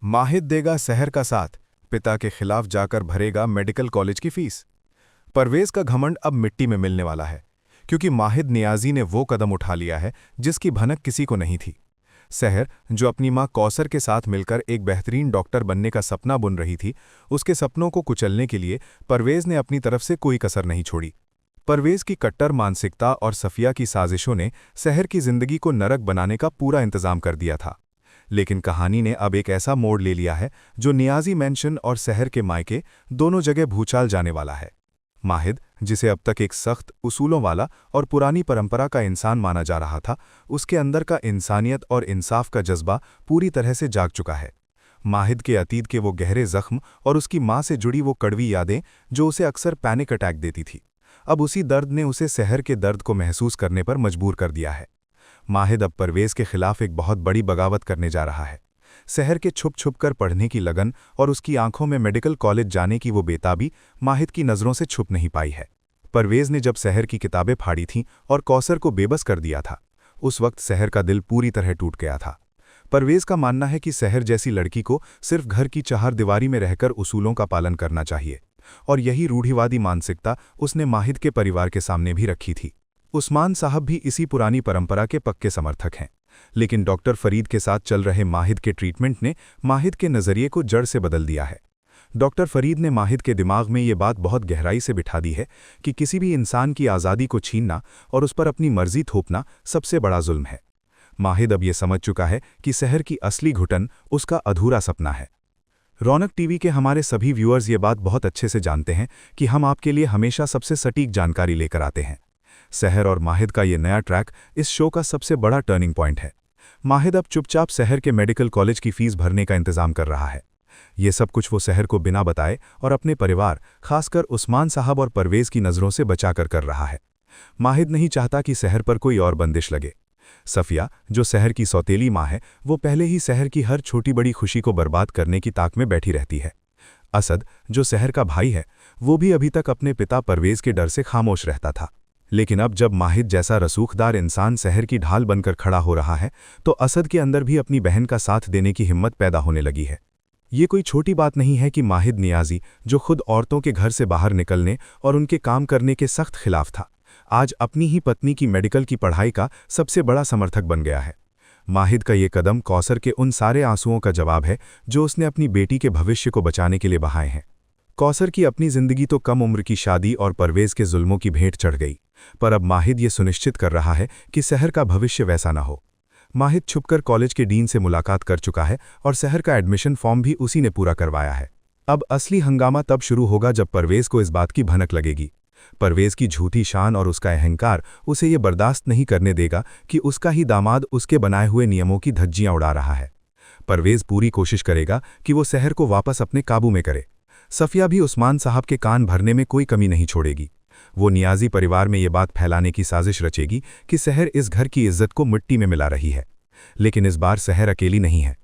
माहिद देगा शहर का साथ, पिता के खिलाफ जाकर भरेगा मेडिकल कॉलेज की फीस। परवेज का घमंड अब मिट्टी में मिलने वाला है, क्योंकि माहिद नियाजी ने वो कदम उठा लिया है जिसकी भनक किसी को नहीं थी। शहर, जो अपनी मां कौसर के साथ मिलकर एक बेहतरीन डॉक्टर बनने का सपना बुन रही थी, उसके सपनों को कुचलने के लिए परवेज ने अपनी तरफ से कोई कसर नहीं छोड़ी। परवेज की कट्टर मानसिकता और सफिया की साजिशों ने शहर की जिंदगी को नरक बनाने का पूरा इंतजाम कर दिया था। लेकिन कहानी ने अब एक ऐसा मोड़ ले लिया है जो नियाजी मेंशन और शहर के मायके दोनों जगह भूचाल जाने वाला है। माहिद, जिसे अब तक एक सख्त, उसूलों वाला और पुरानी परंपरा का इंसान माना जा रहा था, उसके अंदर का इंसानियत और इंसाफ का जज्बा पूरी तरह से जाग चुका है। माहिद के अतीत के वो गहरे जख्म और उसकी मां से जुड़ी वो कड़वी यादें जो उसे अक्सर पैनिक अटैक देती थी, अब उसी दर्द ने उसे शहर के दर्द को महसूस करने पर मजबूर कर दिया है। माहिद अब परवेज के खिलाफ एक बहुत बड़ी बगावत करने जा रहा है। शहर के छुप छुप कर पढ़ने की लगन और उसकी आंखों में मेडिकल कॉलेज जाने की वो बेताबी माहिद की नज़रों से छुप नहीं पाई है। परवेज ने जब शहर की किताबें फाड़ी थीं और कौसर को बेबस कर दिया था, उस वक्त शहर का दिल पूरी तरह टूट गया था। परवेज का मानना है कि शहर जैसी लड़की को सिर्फ घर की चारदीवारी में रहकर उसूलों का पालन करना चाहिए, और यही रूढ़िवादी मानसिकता उसने माहिद के परिवार के सामने भी रखी थी। उस्मान साहब भी इसी पुरानी परंपरा के पक्के समर्थक हैं, लेकिन डॉक्टर फरीद के साथ चल रहे माहिद के ट्रीटमेंट ने माहिद के नज़रिए को जड़ से बदल दिया है। डॉक्टर फरीद ने माहिद के दिमाग में ये बात बहुत गहराई से बिठा दी है कि किसी भी इंसान की आज़ादी को छीनना और उस पर अपनी मर्जी थोपना सबसे बड़ा जुल्म है। माहिद अब ये समझ चुका है कि शहर की असली घुटन उसका अधूरा सपना है। रौनक टीवी के हमारे सभी व्यूअर्स ये बात बहुत अच्छे से जानते हैं कि हम आपके लिए हमेशा सबसे सटीक जानकारी लेकर आते हैं। शहर और माहिद का ये नया ट्रैक इस शो का सबसे बड़ा टर्निंग पॉइंट है। माहिद अब चुपचाप शहर के मेडिकल कॉलेज की फीस भरने का इंतजाम कर रहा है। ये सब कुछ वो शहर को बिना बताए और अपने परिवार, खासकर उस्मान साहब और परवेज की नज़रों से बचाकर कर रहा है। माहिद नहीं चाहता कि शहर पर कोई और बंदिश लगे। सफिया, जो शहर की सौतेली माँ है, वो पहले ही शहर की हर छोटी बड़ी खुशी को बर्बाद करने की ताक में बैठी रहती है। असद, जो शहर का भाई है, वो भी अभी तक अपने पिता परवेज के डर से खामोश रहता था। लेकिन अब जब माहिद जैसा रसूखदार इंसान शहर की ढाल बनकर खड़ा हो रहा है, तो असद के अंदर भी अपनी बहन का साथ देने की हिम्मत पैदा होने लगी है। ये कोई छोटी बात नहीं है कि माहिद नियाजी, जो खुद औरतों के घर से बाहर निकलने और उनके काम करने के सख्त खिलाफ था, आज अपनी ही पत्नी की मेडिकल की पढ़ाई का सबसे बड़ा समर्थक बन गया है। माहिद का ये कदम कौसर के उन सारे आंसुओं का जवाब है जो उसने अपनी बेटी के भविष्य को बचाने के लिए बहाए हैं। कौसर की अपनी जिंदगी तो कम उम्र की शादी और परवेज के जुल्मों की भेंट चढ़ गई, पर अब माहिद ये सुनिश्चित कर रहा है कि शहर का भविष्य वैसा न हो। माहिद छुपकर कॉलेज के डीन से मुलाकात कर चुका है और शहर का एडमिशन फॉर्म भी उसी ने पूरा करवाया है। अब असली हंगामा तब शुरू होगा जब परवेज को इस बात की भनक लगेगी। परवेज की झूठी शान और उसका अहंकार उसे ये बर्दाश्त नहीं करने देगा कि उसका ही दामाद उसके बनाए हुए नियमों की धज्जियां उड़ा रहा है। परवेज पूरी कोशिश करेगा कि वो शहर को वापस अपने काबू में करे। सफिया भी उस्मान साहब के कान भरने में कोई कमी नहीं छोड़ेगी। वो नियाजी परिवार में ये बात फैलाने की साजिश रचेगी कि शहर इस घर की इज्जत को मिट्टी में मिला रही है। लेकिन इस बार शहर अकेली नहीं है।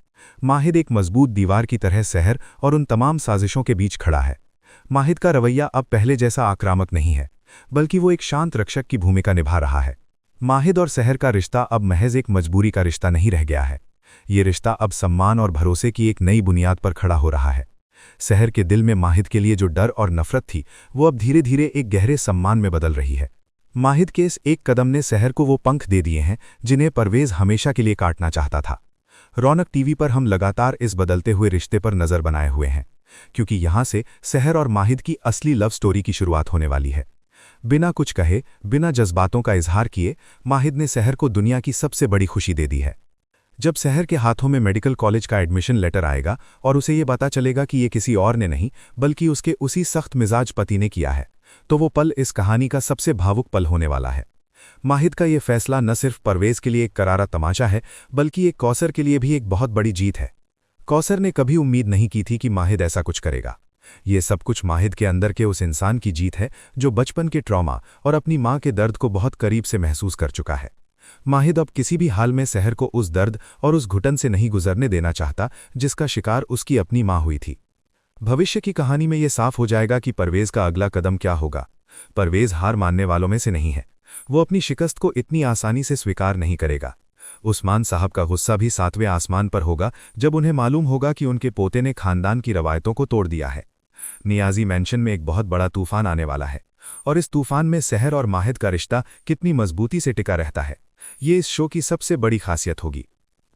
माहिद एक मजबूत दीवार की तरह शहर और उन तमाम साजिशों के बीच खड़ा है। माहिद का रवैया अब पहले जैसा आक्रामक नहीं है, बल्कि वो एक शांत रक्षक की भूमिका निभा रहा है। माहिद और शहर का रिश्ता अब महज एक मजबूरी का रिश्ता नहीं रह गया है। ये रिश्ता अब सम्मान और भरोसे की एक नई बुनियाद पर खड़ा हो रहा है। शहर के दिल में माहिद के लिए जो डर और नफरत थी, वो अब धीरे धीरे एक गहरे सम्मान में बदल रही है। माहिद के इस एक कदम ने शहर को वो पंख दे दिए हैं जिन्हें परवेज हमेशा के लिए काटना चाहता था। रौनक टीवी पर हम लगातार इस बदलते हुए रिश्ते पर नजर बनाए हुए हैं, क्योंकि यहां से शहर और माहिद की असली लव स्टोरी की शुरुआत होने वाली है। बिना कुछ कहे, बिना जज्बातों का इजहार किए, माहिद ने शहर को दुनिया की सबसे बड़ी खुशी दे दी है। जब शहर के हाथों में मेडिकल कॉलेज का एडमिशन लेटर आएगा और उसे ये पता चलेगा कि ये किसी और ने नहीं बल्कि उसके उसी सख्त मिजाज पति ने किया है, तो वो पल इस कहानी का सबसे भावुक पल होने वाला है। माहिद का ये फैसला न सिर्फ परवेज के लिए एक करारा तमाचा है, बल्कि एक कौसर के लिए भी एक बहुत बड़ी जीत है। कौसर ने कभी उम्मीद नहीं की थी कि माहिद ऐसा कुछ करेगा। ये सब कुछ माहिद के अंदर के उस इंसान की जीत है जो बचपन के ट्रॉमा और अपनी मां के दर्द को बहुत करीब से महसूस कर चुका है। माहिद अब किसी भी हाल में शहर को उस दर्द और उस घुटन से नहीं गुजरने देना चाहता जिसका शिकार उसकी अपनी मां हुई थी। भविष्य की कहानी में ये साफ हो जाएगा कि परवेज का अगला कदम क्या होगा। परवेज हार मानने वालों में से नहीं है। वो अपनी शिकस्त को इतनी आसानी से स्वीकार नहीं करेगा। उस्मान साहब का गुस्सा भी 7वें आसमान पर होगा जब उन्हें मालूम होगा कि उनके पोते ने खानदान की रवायतों को तोड़ दिया है। नियाजी मैंशन में एक बहुत बड़ा तूफान आने वाला है, और इस तूफान में सहर और माहिद का रिश्ता कितनी मजबूती से टिका रहता है, ये इस शो की सबसे बड़ी खासियत होगी।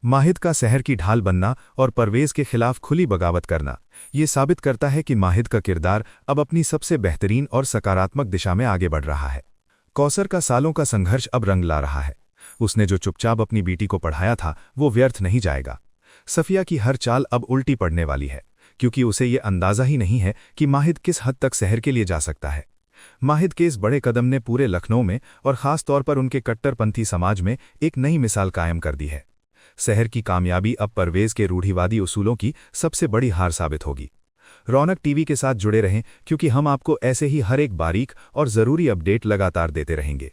माहिद का सहर की ढाल बनना और परवेज के खिलाफ खुली बगावत करना, ये साबित करता है कि माहिद का किरदार अब अपनी सबसे बेहतरीन और सकारात्मक दिशा में आगे बढ़ रहा है। कौसर का सालों का संघर्ष अब रंग ला रहा है। उसने जो चुपचाप अपनी बेटी को पढ़ाया था वो व्यर्थ नहीं जाएगा। सफिया की हर चाल अब उल्टी पड़ने वाली है, क्योंकि उसे ये अंदाजा ही नहीं है कि माहिद किस हद तक सहर के लिए जा सकता है। माहिद के इस बड़े कदम ने पूरे लखनऊ में और ख़ास तौर पर उनके कट्टरपंथी समाज में एक नई मिसाल कायम कर दी है। सहर की कामयाबी अब परवेज के रूढ़िवादी उसूलों की सबसे बड़ी हार साबित होगी। रौनक टीवी के साथ जुड़े रहें, क्योंकि हम आपको ऐसे ही हर एक बारीक और ज़रूरी अपडेट लगातार देते रहेंगे।